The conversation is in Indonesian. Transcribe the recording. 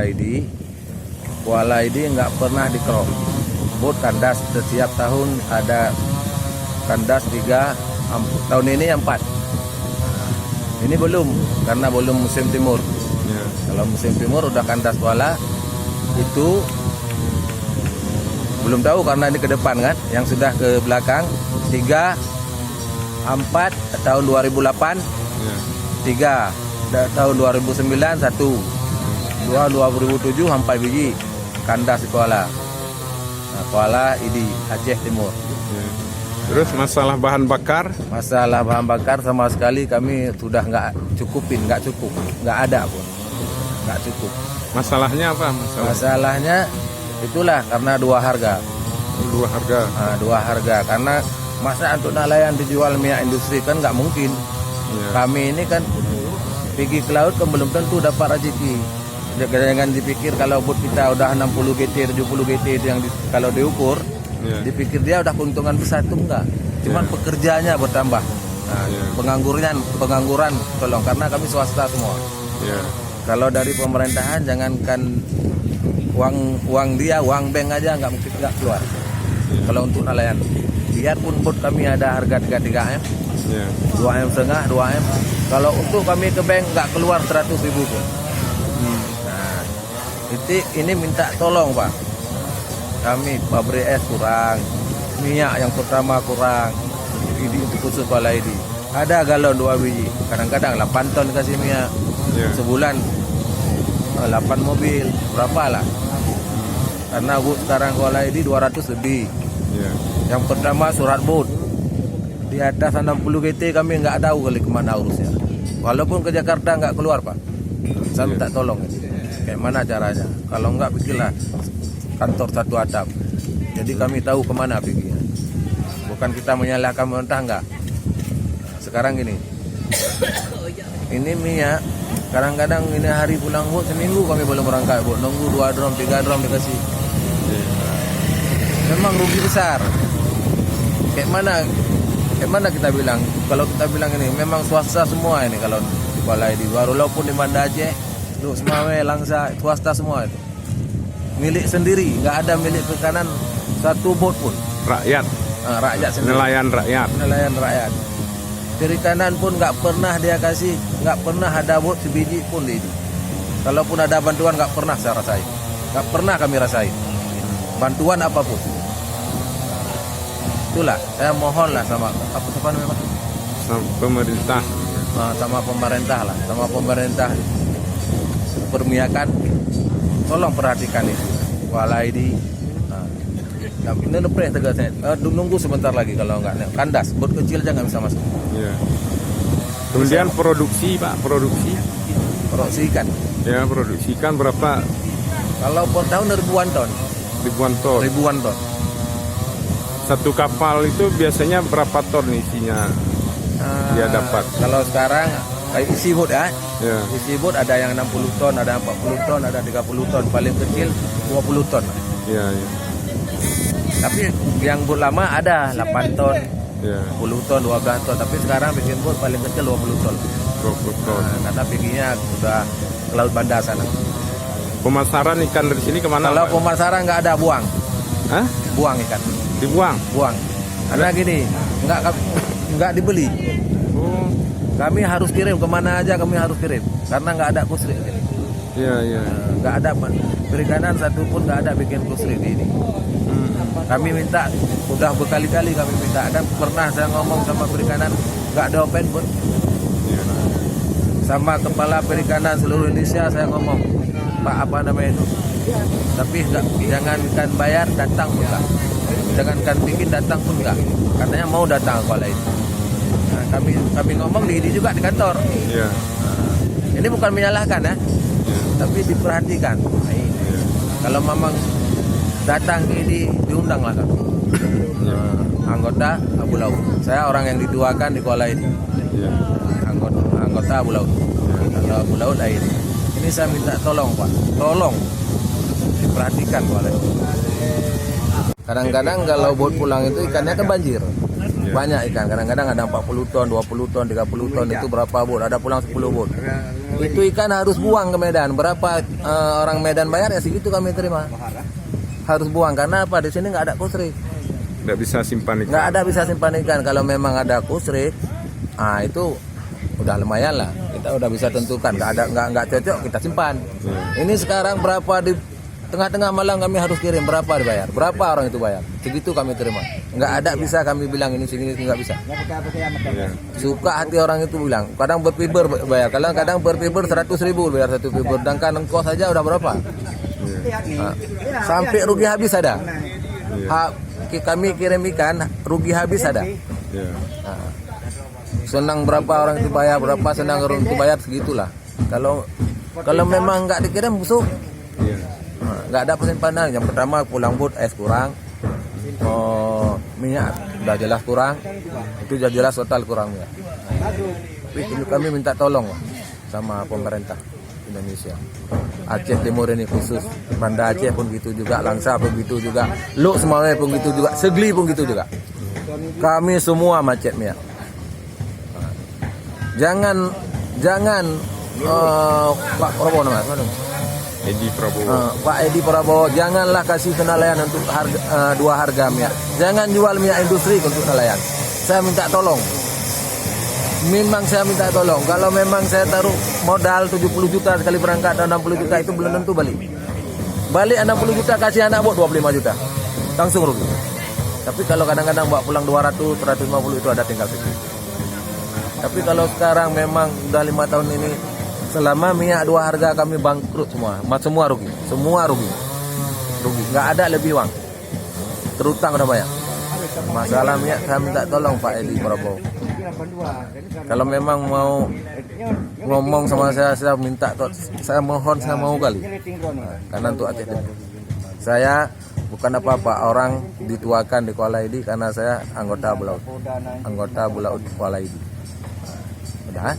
ID, Kuala ID nggak pernah dikerok. Bot kandas setiap tahun ada kandas 3, tahun ini 4. Ini belum, karena belum musim timur. Ya. Kalau musim timur udah kandas Kuala, itu belum tahu karena ini ke depan kan, yang sudah ke belakang 3, 4 tahun 2008, Ya. 3 tahun 2009 1, 2007 sampai biji kandas di Kuala. Nah, Kuala ID Aceh Timur. Ya. Terus masalah bahan bakar? Masalah bahan bakar sama sekali kami sudah nggak cukup, nggak ada pun, nggak cukup. Masalahnya apa? Masalahnya itulah karena dua harga. Dua harga. Nah, dua harga karena masa untuk nelayan dijual minyak industri kan nggak mungkin. Ya. Kami ini kan pergi ke laut kan belum tentu dapat rezeki. Jangan dipikir kalau bot kita udah 60 GT, 70 GT itu yang kalau diukur, Ya. dipikir dia udah keuntungan besar, itu enggak. Cuman Ya. pekerjanya bertambah. Nah, Ya. pengangguran tolong karena kami swasta semua. Ya. Kalau dari pemerintahan jangankan uang dia, uang bank aja nggak mungkin nggak keluar. Kalau untuk nelayan, biarpun bot kami ada harga 3M, Ya. 2M setengah, 2M. Kalau untuk kami ke bank nggak keluar 100.000 pun. Nah, ini minta tolong Pak. Kami pabrik es kurang, minyak yang pertama kurang. Ini untuk khusus Kuala ID. Ada galon 2 biji, kadang-kadang 8 ton kasih minyak. Ya. Sebulan 8 mobil, berapa lah? Karena bot sekarang Kuala ID 200 lebih. Ya. Yang pertama surat bot di atas 60 GT kami nggak tahu kali kemana urusnya. Walaupun ke Jakarta nggak keluar Pak. Saya minta tolong. Kayak mana caranya? Kalau nggak pikirlah kantor satu atap. Jadi kami tahu kemana perginya. Bukan kita menyalahkan pemerintah nggak. Sekarang gini. Ini minyak. Kadang-kadang ini hari pulang bot seminggu kami belum berangkat bot. Nunggu 2 drum, 3 drum dikasih. Memang rugi besar. Kayak mana kita bilang? Kalau kita bilang ini memang swasta semua ini kalau di Kuala ID. Walaupun di Banda Aceh, Luk Semawe, Langsa, swasta semua itu. Milik sendiri, nggak ada milik perikanan satu bot pun. Rakyat. Rakyat sendiri. Nelayan rakyat. Nelayan rakyat. Perikanan pun nggak pernah dia kasih, nggak pernah ada bot sebiji pun di ini. Kalaupun ada bantuan nggak pernah saya rasain, nggak pernah kami rasain. Bantuan apapun. Itulah, saya mohonlah sama apa namanya Pak? Pemerintah. Sama pemerintah lah, sama pemerintah permiyakan, tolong perhatikan itu. Kuala ID. Ini lepres tegasnya. Nunggu sebentar lagi kalau enggak kandas, bot kecil aja nggak bisa masuk. Ya. Kemudian produksi Pak, produksi Produksi ikan. ya, produksikan berapa? Kalau per tahun ribuan ton. Ribuan ton. Satu kapal itu biasanya berapa ton isinya dia dapat? Kalau sekarang kayak isi bot ya. Ya. Isi bot ada yang 60 ton, ada 40 ton, ada 30 ton, paling kecil 20 ton. Ya, ya. Tapi yang bot lama ada 8 ton, Ya. 10 ton, 12 ton. Tapi sekarang bikin bot paling kecil 20 ton. 20 ton. Karena perginya sudah ke Laut Banda sana. Pemasaran ikan dari sini kemana? Kalau Pak? pemasaran nggak ada buang, Hah? buang ikan, Dibuang? buang. Karena gini, nggak dibeli. Oh. Kami harus kirim kemana aja, kami harus kirim. Karena nggak ada kusri. Iya, iya. Nggak ada perikanan satu pun nggak ada bikin kusri di ini. Kami minta, udah berkali-kali kami minta. Dan pernah saya ngomong sama perikanan, nggak ada open pun. Iya. Sama kepala perikanan seluruh Indonesia saya ngomong, Pak apa namanya itu. Tapi jangankan bayar, datang pun nggak. Jangankan bikin, datang pun nggak. Katanya mau datang Kuala itu. Nah, kami ngomong di ini juga di kantor. Iya. Ini bukan menyalahkan ya, tapi diperhatikan. Kalau memang datang ini diundang lah kan. Anggota Abu Laut. Saya orang yang dituakan di Kuala ini. Iya. Anggota Abu Laut. Kalau Abu Laut air. Ini saya minta tolong Pak. Tolong diperhatikan Kuala ini. Kadang-kadang kalau bot pulang itu ikannya kan banjir. Banyak ikan, kadang-kadang ada 40 ton, 20 ton, 30 ton, itu berapa bot, ada pulang 10 bot. Itu ikan harus buang ke Medan. Berapa orang Medan bayar ya segitu kami terima. Harus buang karena apa? Di sini nggak ada kusrik. Nggak bisa simpan ikan. Nggak ada bisa simpan ikan. Kalau memang ada kusrik, itu udah lumayan lah. Kita udah bisa tentukan. Nggak cocok kita simpan. Ini sekarang berapa di tengah-tengah malam kami harus kirim, berapa dibayar? Berapa orang itu bayar? Segitu kami terima. Nggak ada bisa kami bilang ini segini, nggak bisa. Iya. Suka hati orang itu bilang. Kadang berfiber bayar, kadang berfiber 100.000 bayar satu fiber. Sedangkan ongkos saja udah berapa? Nah, sampai rugi habis ada. Kami kirim ikan rugi habis ada. Iya. Nah, senang berapa orang itu bayar, berapa senang orang itu bayar, segitulah. Kalau memang nggak dikirim busuk. Iya. Nggak ada penyimpanan. Yang pertama pulang bot es kurang, minyak udah jelas kurang, itu sudah jelas total kurang minyak. Tapi kami minta tolong sama pemerintah Indonesia. Aceh Timur ini khusus, Banda Aceh pun gitu juga, Langsa pun gitu juga, Luk semuanya pun gitu juga, Segli pun gitu juga. Kami semua macet minyak. Jangan Pak Prabowo namanya. Edi Prabowo. Pak Edi Prabowo, janganlah kasih nelayan untuk dua harga minyak. Jangan jual minyak industri untuk nelayan. Saya minta tolong. Memang saya minta tolong. Kalau memang saya taruh modal 70 juta sekali berangkat, 60 juta itu belum tentu balik. Balik 60 juta kasih anak buat 25 juta. Langsung rugi. Tapi kalau kadang-kadang bawa pulang 200, 150 itu ada tinggal sedikit. Tapi kalau sekarang memang udah 5 tahun ini selama minyak dua harga kami bangkrut semua rugi, rugi, nggak ada lebih uang, terutang udah banyak. Masalah minyak saya minta tolong Pak Edi Prabowo. Kalau memang mau ngomong sama saya minta, saya mohon, saya mau kali, karena untuk Aceh Timur. Saya bukan apa-apa, orang dituakan di Kuala Edi karena saya anggota Bulaut Kuala Edi. Udah.